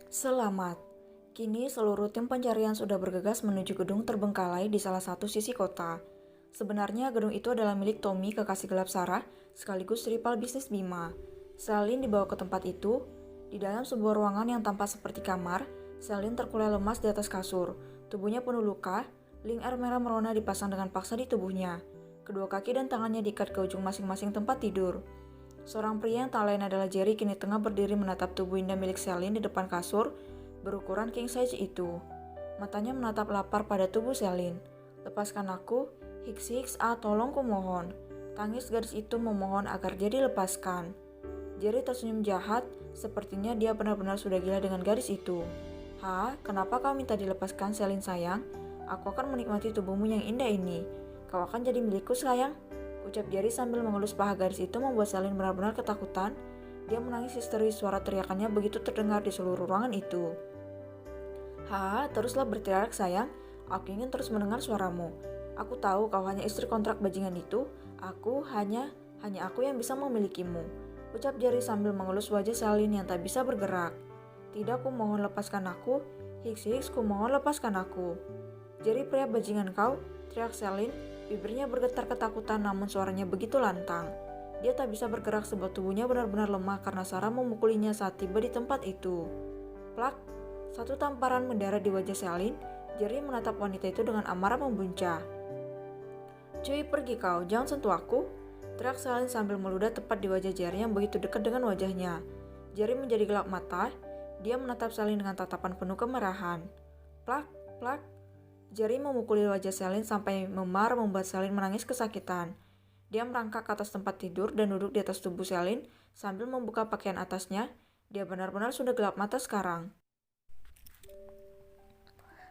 Selamat. Kini seluruh tim pencarian sudah bergegas menuju gedung terbengkalai di salah satu sisi kota. Sebenarnya gedung itu adalah milik Tommy, kekasih gelap Sarah, sekaligus rival bisnis Bima. Selin dibawa ke tempat itu. Di dalam sebuah ruangan yang tampak seperti kamar, Selin terkulai lemas di atas kasur. Tubuhnya penuh luka, link air merah merona dipasang dengan paksa di tubuhnya. Kedua kaki dan tangannya diikat ke ujung masing-masing tempat tidur. Seorang pria yang tak lain adalah Jerry kini tengah berdiri menatap tubuh indah milik Selin di depan kasur berukuran king size itu. Matanya menatap lapar pada tubuh Selin. "Lepaskan aku, Hicks, tolong kumohon." Tangis gadis itu memohon agar Jerry lepaskan. Jerry tersenyum jahat, sepertinya dia benar-benar sudah gila dengan gadis itu. "Hah, kenapa kau minta dilepaskan, Selin sayang? Aku akan menikmati tubuhmu yang indah ini. Kau akan jadi milikku sayang," ucap Jerry sambil mengelus paha gadis itu membuat Selin benar-benar ketakutan. Dia menangis histeris, suara teriakannya begitu terdengar di seluruh ruangan itu. "Ha, teruslah berteriak sayang. Aku ingin terus mendengar suaramu. Aku tahu kau hanya istri kontrak bajingan itu. Hanya aku yang bisa memilikimu," ucap Jerry sambil mengelus wajah Selin yang tak bisa bergerak. "Tidak, ku mohon lepaskan aku. Hicks, ku mohon lepaskan aku." "Jerry, pria bajingan kau," teriak Selin. Bibirnya bergetar ketakutan namun suaranya begitu lantang. Dia tak bisa bergerak sebab tubuhnya benar-benar lemah karena Sarah memukulinya saat tiba di tempat itu. Plak, satu tamparan mendarat di wajah Selin. Jerry menatap wanita itu dengan amarah membuncah. "Cuy, pergi kau, jangan sentuh aku," teriak Selin sambil meludah tepat di wajah Jerry yang begitu dekat dengan wajahnya. Jerry menjadi gelap mata. Dia menatap Selin dengan tatapan penuh kemarahan. Plak, plak. Jerry memukuli wajah Selin sampai memar membuat Selin menangis kesakitan. Dia merangkak ke atas tempat tidur dan duduk di atas tubuh Selin sambil membuka pakaian atasnya. Dia benar-benar sudah gelap mata sekarang.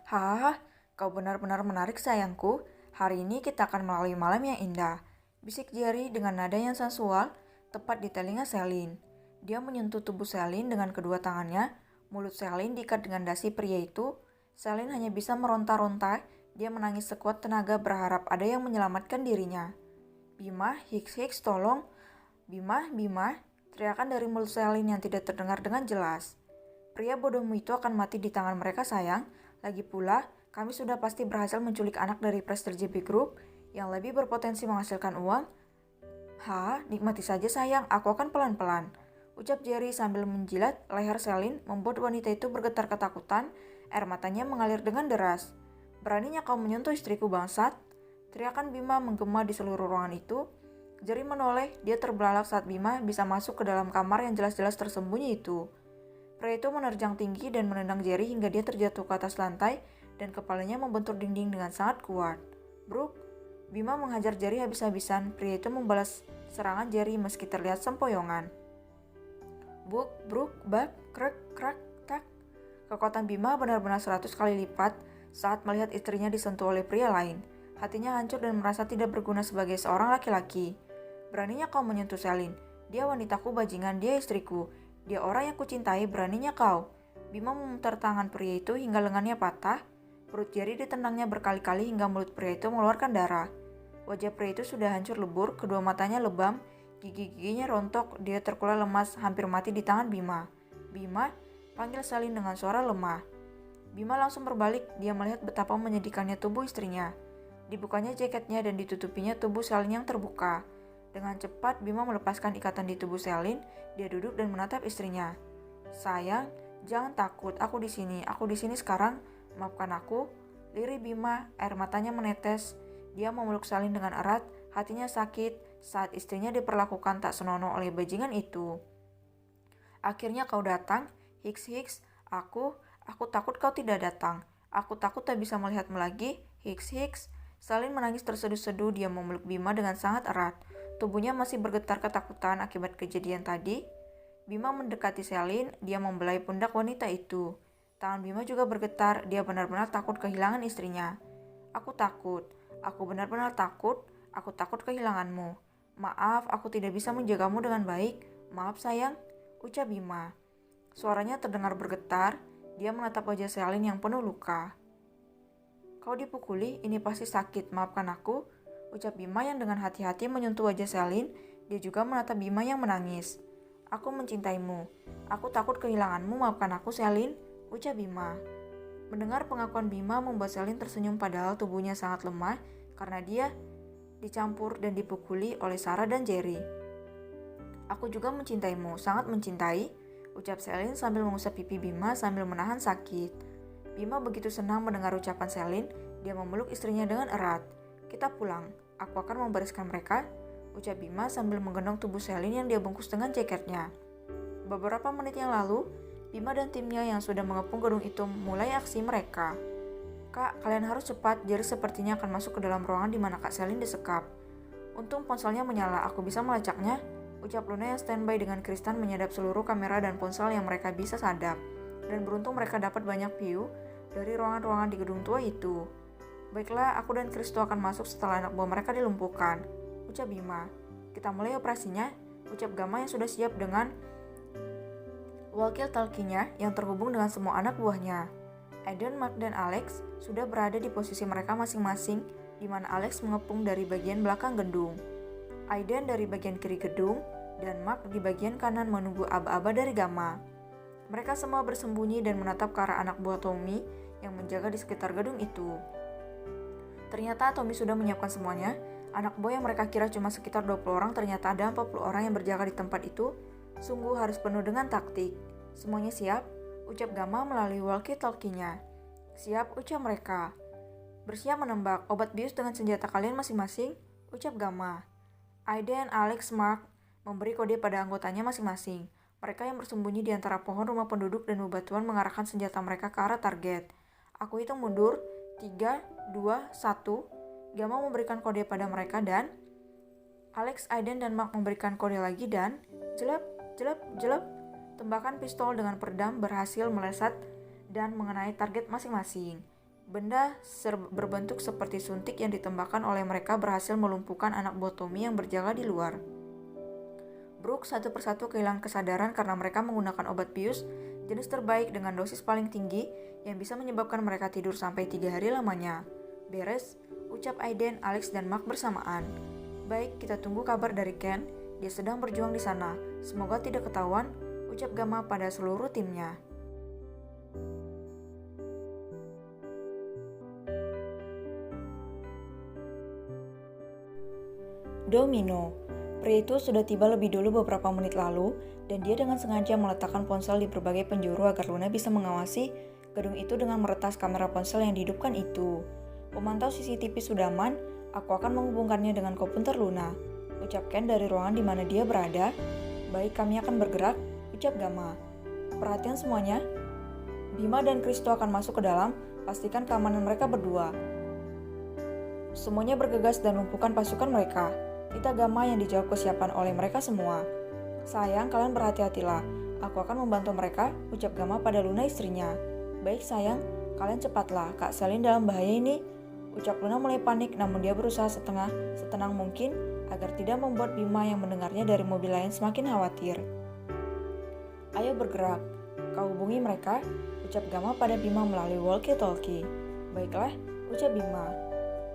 "Hah, kau benar-benar menarik sayangku. Hari ini kita akan melalui malam yang indah," bisik Jerry dengan nada yang sensual tepat di telinga Selin. Dia menyentuh tubuh Selin dengan kedua tangannya. Mulut Selin diikat dengan dasi pria itu. Selin hanya bisa meronta-ronta. Dia menangis sekuat tenaga berharap ada yang menyelamatkan dirinya. "Bima, Hicks, tolong. Bima," teriakan dari mulut Selin yang tidak terdengar dengan jelas. "Pria bodohmu itu akan mati di tangan mereka sayang. Lagi pula, kami sudah pasti berhasil menculik anak dari Prestige JP Group yang lebih berpotensi menghasilkan uang. Ha, nikmati saja sayang, aku akan pelan-pelan," ucap Jerry sambil menjilat leher Selin membuat wanita itu bergetar ketakutan. Air matanya mengalir dengan deras. "Beraninya kau menyentuh istriku bangsat," teriakan Bima menggema di seluruh ruangan itu. Jerry menoleh, dia terbelalak saat Bima bisa masuk ke dalam kamar yang jelas-jelas tersembunyi itu. Pria itu menerjang tinggi dan menendang Jerry hingga dia terjatuh ke atas lantai dan kepalanya membentur dinding dengan sangat kuat. Bruk, Bima menghajar Jerry habis-habisan. Pria itu membalas serangan Jerry meski terlihat sempoyongan. Buk, bruk, bak, krek, krak, tak. Kekuatan Bima benar-benar 100 kali lipat saat melihat istrinya disentuh oleh pria lain. Hatinya hancur dan merasa tidak berguna sebagai seorang laki-laki. "Beraninya kau menyentuh Selin. Dia wanitaku bajingan, dia istriku. Dia orang yang kucintai, beraninya kau." Bima memutar tangan pria itu hingga lengannya patah. Perut Jerry ditendangnya berkali-kali hingga mulut pria itu mengeluarkan darah. Wajah pria itu sudah hancur lebur, kedua matanya lebam, gigi-giginya rontok, dia terkulai lemas, hampir mati di tangan Bima. "Bima," panggil Selin dengan suara lemah. Bima langsung berbalik, dia melihat betapa menyedihkannya tubuh istrinya. Dibukanya jaketnya dan ditutupinya tubuh Selin yang terbuka. Dengan cepat, Bima melepaskan ikatan di tubuh Selin. Dia duduk dan menatap istrinya. "Sayang, jangan takut, aku di sini sekarang. Maafkan aku." Lirih Bima, air matanya menetes. Dia memeluk Selin dengan erat, hatinya sakit saat istrinya diperlakukan tak senonoh oleh bajingan itu. "Akhirnya kau datang, Hicks. Aku takut kau tidak datang. Aku takut tak bisa melihatmu lagi, Hicks." Selin menangis terseduh-seduh, dia memeluk Bima dengan sangat erat. Tubuhnya masih bergetar ketakutan akibat kejadian tadi. Bima mendekati Selin, dia membelai pundak wanita itu. Tangan Bima juga bergetar, dia benar-benar takut kehilangan istrinya. Aku benar-benar takut, aku takut kehilanganmu. Maaf, aku tidak bisa menjagamu dengan baik. Maaf sayang, ucap Bima. Suaranya terdengar bergetar, dia menatap wajah Selin yang penuh luka. "Kau dipukuli, ini pasti sakit, maafkan aku," ucap Bima yang dengan hati-hati menyentuh wajah Selin. Dia juga menatap Bima yang menangis. "Aku mencintaimu. Aku takut kehilanganmu, maafkan aku Selin," ucap Bima. Mendengar pengakuan Bima membuat Selin tersenyum padahal tubuhnya sangat lemah karena dia dicampur dan dipukuli oleh Sarah dan Jerry. Aku juga mencintaimu, sangat mencintai, ucap Selin sambil mengusap pipi Bima sambil menahan sakit. Bima begitu senang mendengar ucapan Selin, dia memeluk istrinya dengan erat. Kita pulang, aku akan membereskan mereka, ucap Bima sambil menggendong tubuh Selin yang dia bungkus dengan jaketnya. Beberapa menit yang lalu, Bima dan timnya yang sudah mengepung gedung itu mulai aksi mereka. Kak, kalian harus cepat, Jerry sepertinya akan masuk ke dalam ruangan di mana Kak Selin disekap. Untung ponselnya menyala, aku bisa melacaknya, ucap Luna yang standby dengan Kristan menyadap seluruh kamera dan ponsel yang mereka bisa sadap. Dan beruntung mereka dapat banyak view dari ruangan-ruangan di gedung tua itu. Baiklah, aku dan Kristo akan masuk setelah anak buah mereka dilumpuhkan, ucap Bima. Kita mulai operasinya, ucap Gamma yang sudah siap dengan walkie-talkie-nya yang terhubung dengan semua anak buahnya. Aiden, Mark, dan Alex sudah berada di posisi mereka masing-masing, di mana Alex mengepung dari bagian belakang gedung, Aiden dari bagian kiri gedung, dan Mark di bagian kanan menunggu aba-aba dari Gamma. Mereka semua bersembunyi dan menatap ke arah anak buah Tommy yang menjaga di sekitar gedung itu. Ternyata Tommy sudah menyiapkan semuanya. Anak buah yang mereka kira cuma sekitar 20 orang ternyata ada 40 orang yang berjaga di tempat itu. Sungguh harus penuh dengan taktik. Semuanya siap? Ucap Gamma melalui walkie-talkie-nya. Siap, ucap mereka. Bersiap menembak, obat bius dengan senjata kalian masing-masing, ucap Gamma. Aiden, Alex, Mark memberi kode pada anggotanya masing-masing. Mereka yang bersembunyi di antara pohon rumah penduduk dan bebatuan mengarahkan senjata mereka ke arah target. Aku hitung mundur, 3, 2, 1. Gamma memberikan kode pada mereka dan Alex, Aiden, dan Mark memberikan kode lagi dan jelep, jelep, jelep. Tembakan pistol dengan peredam berhasil melesat dan mengenai target masing-masing. Benda berbentuk seperti suntik yang ditembakkan oleh mereka berhasil melumpuhkan anak buah Tommy yang berjaga di luar. Brooke satu persatu kehilangan kesadaran karena mereka menggunakan obat bius jenis terbaik dengan dosis paling tinggi yang bisa menyebabkan mereka tidur sampai 3 hari lamanya. Beres, ucap Aiden, Alex, dan Mark bersamaan. Baik, kita tunggu kabar dari Ken. Dia sedang berjuang di sana. Semoga tidak ketahuan, ucap Gamma pada seluruh timnya. Domino. Pria itu sudah tiba lebih dulu beberapa menit lalu, dan dia dengan sengaja meletakkan ponsel di berbagai penjuru agar Luna bisa mengawasi gedung itu dengan meretas kamera ponsel yang dihidupkan itu. Pemantau CCTV sudah aman, aku akan menghubungkannya dengan komputer Luna, ucap Ken dari ruangan di mana dia berada. Baik, kami akan bergerak, ucap Gamma. Perhatian semuanya, Bima dan Kristo akan masuk ke dalam, pastikan keamanan mereka berdua. Semuanya bergegas dan lumpuhkan pasukan mereka. Kita Gamma yang dijawab kesiapan oleh mereka semua. Sayang, kalian berhati-hatilah. Aku akan membantu mereka, ucap Gamma pada Luna istrinya. Baik sayang, kalian cepatlah, Kak Selin dalam bahaya ini. Ucap Luna mulai panik namun dia berusaha setenang mungkin agar tidak membuat Bima yang mendengarnya dari mobil lain semakin khawatir. Ayo bergerak, kau hubungi mereka, ucap Gamma pada Bima melalui walkie-talkie. Baiklah, ucap Bima.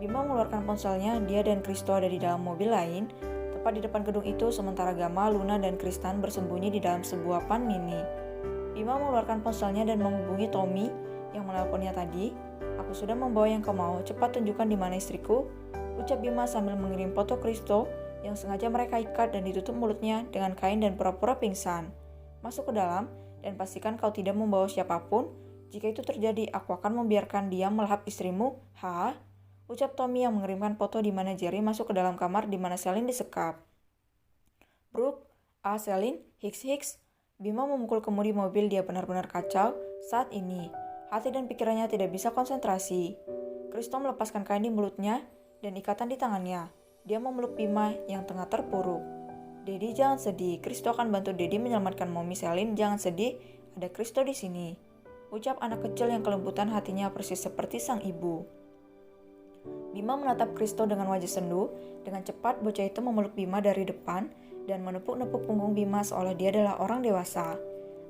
Bima mengeluarkan ponselnya, dia dan Kristo ada di dalam mobil lain, tepat di depan gedung itu sementara Gamma, Luna, dan Kristan bersembunyi di dalam sebuah van mini. Bima mengeluarkan ponselnya dan menghubungi Tommy yang menelponnya tadi. Aku sudah membawa yang kau mau, cepat tunjukkan di mana istriku, ucap Bima sambil mengirim foto Kristo yang sengaja mereka ikat dan ditutup mulutnya dengan kain dan pura-pura pingsan. Masuk ke dalam dan pastikan kau tidak membawa siapapun. Jika itu terjadi, aku akan membiarkan dia melahap istrimu. Ha? Ucap Tommy yang mengirimkan foto di mana Jerry masuk ke dalam kamar di mana Selin disekap. Brooke, Selin, Hicks. Bima memukul kemudi mobil, dia benar-benar kacau saat ini. Hati dan pikirannya tidak bisa konsentrasi. Kristo melepaskan kain di mulutnya dan ikatan di tangannya. Dia memeluk Bima yang tengah terpuruk. Dedi, jangan sedih. Kristo akan bantu Dedi menyelamatkan Mommy Selin. Jangan sedih, ada Kristo di sini. Ucap anak kecil yang kelembutan hatinya persis seperti sang ibu. Bima menatap Kristo dengan wajah sendu. Dengan cepat bocah itu memeluk Bima dari depan dan menepuk-nepuk punggung Bima seolah dia adalah orang dewasa.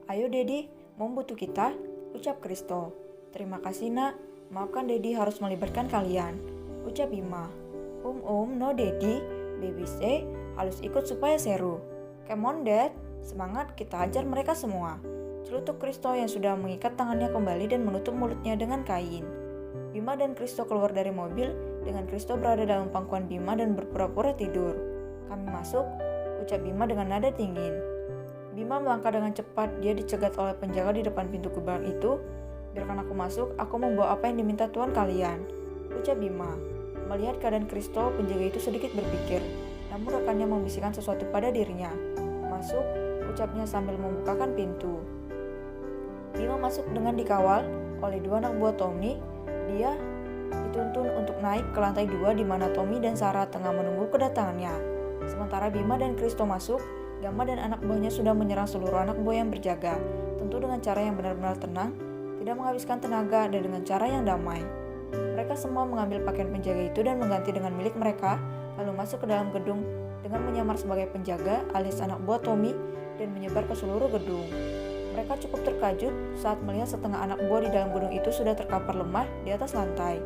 Ayo Dedi, mau butuh kita, ucap Kristo. Terima kasih nak, maafkan Dedi harus melibatkan kalian, ucap Bima. No Dedi, baby halus ikut supaya seru. Come on Dad, semangat kita ajar mereka semua. Celutuk Kristo yang sudah mengikat tangannya kembali dan menutup mulutnya dengan kain. Bima dan Kristo keluar dari mobil dengan Kristo berada dalam pangkuan Bima dan berpura-pura tidur. "Kami masuk," ucap Bima dengan nada dingin. Bima melangkah dengan cepat, dia dicegat oleh penjaga di depan pintu gerbang itu. "Biarkan aku masuk, aku membawa apa yang diminta Tuhan kalian," ucap Bima. Melihat keadaan Kristo, penjaga itu sedikit berpikir, namun rekannya membisikkan sesuatu pada dirinya. "Masuk," ucapnya sambil membukakan pintu. Bima masuk dengan dikawal oleh 2 anak buah Tommy. Dia dituntun untuk naik ke lantai 2 di mana Tommy dan Sarah tengah menunggu kedatangannya. Sementara Bima dan Kristo masuk, Gama dan anak buahnya sudah menyerang seluruh anak buah yang berjaga, tentu dengan cara yang benar-benar tenang, tidak menghabiskan tenaga, dan dengan cara yang damai. Mereka semua mengambil pakaian penjaga itu dan mengganti dengan milik mereka, lalu masuk ke dalam gedung dengan menyamar sebagai penjaga alias anak buah Tommy dan menyebar ke seluruh gedung. Mereka cukup terkejut saat melihat setengah anak buah di dalam gedung itu sudah terkapar lemah di atas lantai.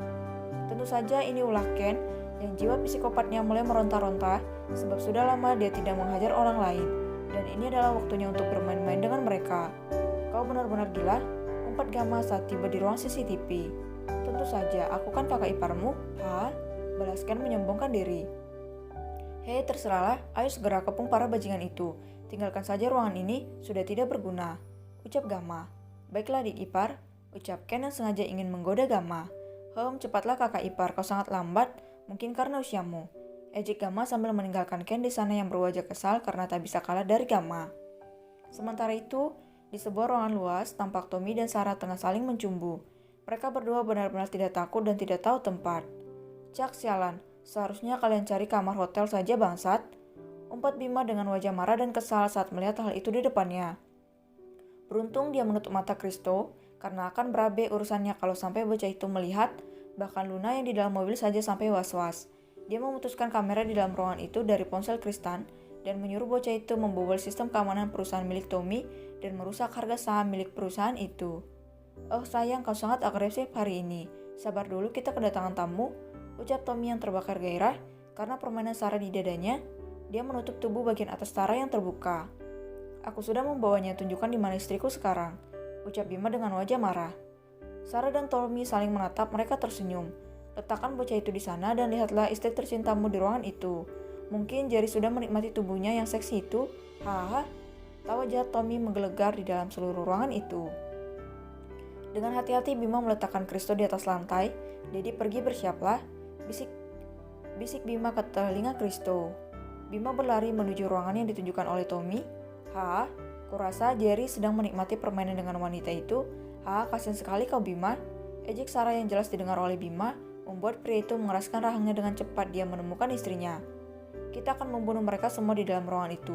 Tentu saja ini ulah Ken yang jiwa psikopatnya mulai meronta-ronta sebab sudah lama dia tidak menghajar orang lain, dan ini adalah waktunya untuk bermain-main dengan mereka. "Kau benar-benar gila," umpat Gama saat tiba di ruang CCTV. "Tentu saja, aku kan kakak iparmu." "Hah?" balas Ken menyombongkan diri. "Hei, terserahlah, ayo segera kepung para bajingan itu. Tinggalkan saja ruangan ini, sudah tidak berguna," ucap Gama. "Baiklah adik ipar," ucap Ken yang sengaja ingin menggoda Gama. Cepatlah kakak ipar, kau sangat lambat, mungkin karena usiamu," ejek Gama sambil meninggalkan Ken di sana yang berwajah kesal karena tak bisa kalah dari Gama. Sementara itu, di sebuah ruangan luas, tampak Tommy dan Sarah tengah saling mencumbu. Mereka berdua benar-benar tidak takut dan tidak tahu tempat. "Cak, sialan, seharusnya kalian cari kamar hotel saja bangsat," umpat Bima dengan wajah marah dan kesal saat melihat hal itu di depannya. Beruntung dia menutup mata Kristo, karena akan berabe urusannya kalau sampai bocah itu melihat. Bahkan Luna yang di dalam mobil saja sampai was-was. Dia memutuskan kamera di dalam ruangan itu dari ponsel Kristan dan menyuruh bocah itu membobol sistem keamanan perusahaan milik Tommy dan merusak harga saham milik perusahaan itu. "Oh sayang, kau sangat agresif hari ini. Sabar dulu, kita kedatangan tamu," ucap Tommy yang terbakar gairah karena permainan Sarah di dadanya. Dia menutup tubuh bagian atas Sarah yang terbuka. "Aku sudah membawanya, tunjukkan di mana istriku sekarang," ucap Bima dengan wajah marah. Sarah dan Tommy saling menatap, mereka tersenyum. "Letakkan bocah itu di sana dan lihatlah istri tercintamu di ruangan itu. Mungkin Jerry sudah menikmati tubuhnya yang seksi itu." "Haha," tawa jahat Tommy menggelegar di dalam seluruh ruangan itu. Dengan hati-hati Bima meletakkan Kristo di atas lantai. "Dedi, pergi, bersiaplah," bisik Bima ke telinga Kristo. Bima berlari menuju ruangan yang ditunjukkan oleh Tommy. "Hah? Kurasa Jerry sedang menikmati permainan dengan wanita itu. Ah, kasihan sekali kau Bima," ejek Sarah yang jelas didengar oleh Bima, membuat pria itu mengeraskan rahangnya dengan cepat. Dia menemukan istrinya. "Kita akan membunuh mereka semua di dalam ruangan itu.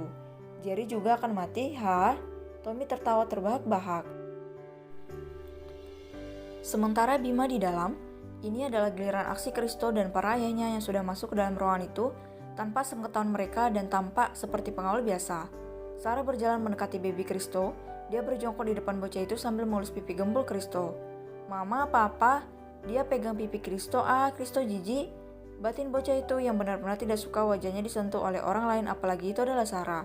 Jerry juga akan mati." "Hah?" Tommy tertawa terbahak-bahak. Sementara Bima di dalam, ini adalah giliran aksi Kristo dan para ayahnya yang sudah masuk ke dalam ruangan itu tanpa sepengetahuan mereka dan tampak seperti pengawal biasa. Sarah berjalan mendekati baby Kristo. Dia berjongkok di depan bocah itu sambil melus pipi gembul Kristo. "Mama, papa," dia pegang pipi Kristo. Kristo jijik. Batin bocah itu yang benar-benar tidak suka wajahnya disentuh oleh orang lain, apalagi itu adalah Sarah.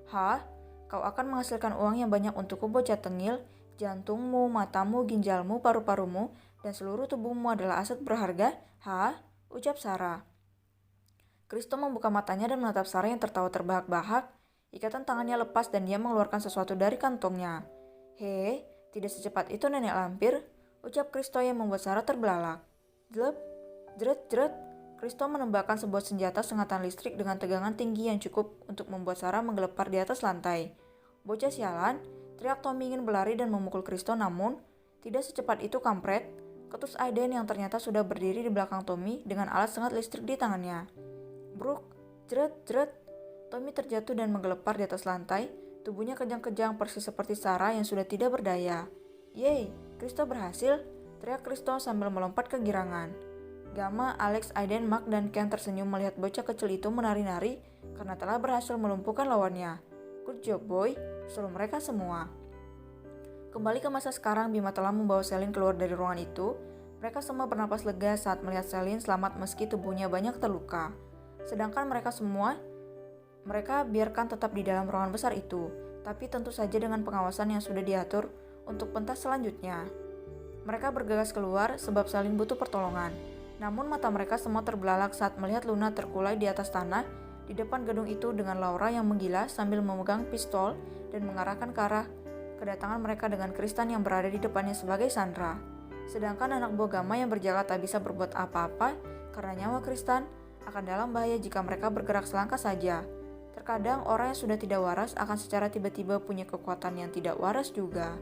"Hah? Kau akan menghasilkan uang yang banyak untukku, bocah tengil. Jantungmu, matamu, ginjalmu, paru-parumu, dan seluruh tubuhmu adalah aset berharga." "Hah?" ucap Sarah. Kristo membuka matanya dan menatap Sarah yang tertawa terbahak-bahak. Ikatan tangannya lepas dan dia mengeluarkan sesuatu dari kantongnya. "Hei, tidak secepat itu nenek lampir," ucap Kristo yang membuat Sarah terbelalak. Jelep, jeret-jeret. Kristo menembakkan sebuah senjata sengatan listrik dengan tegangan tinggi yang cukup untuk membuat Sarah menggelepar di atas lantai. "Bocah sialan," teriak Tommy ingin berlari dan memukul Kristo, namun tidak secepat itu kampret. Ketus Aiden yang ternyata sudah berdiri di belakang Tommy dengan alat sengat listrik di tangannya. Bruk, jeret-jeret. Tommy terjatuh dan menggelepar di atas lantai. Tubuhnya kejang-kejang persis seperti Sarah yang sudah tidak berdaya. "Yeay, Kristo berhasil," teriak Kristo sambil melompat kegirangan. Gama, Alex, Aiden, Mark, dan Ken tersenyum melihat bocah kecil itu menari-nari karena telah berhasil melumpuhkan lawannya. "Good job boy," seru mereka semua. Kembali ke masa sekarang, Bima telah membawa Selin keluar dari ruangan itu. Mereka semua bernapas lega saat melihat Selin selamat meski tubuhnya banyak terluka. Sedangkan mereka biarkan tetap di dalam ruangan besar itu. tapi tentu saja dengan pengawasan yang sudah diatur untuk pentas selanjutnya. Mereka bergegas keluar sebab saling butuh pertolongan. Namun mata mereka semua terbelalak saat melihat Luna terkulai di atas tanah di depan gedung itu dengan Laura yang menggila sambil memegang pistol dan mengarahkan ke arah kedatangan mereka dengan Kristen yang berada di depannya sebagai Sandra. Sedangkan anak buah Gamma yang berjaga tak bisa berbuat apa-apa karena nyawa Kristen akan dalam bahaya jika mereka bergerak selangkah saja. Terkadang orang yang sudah tidak waras akan secara tiba-tiba punya kekuatan yang tidak waras juga.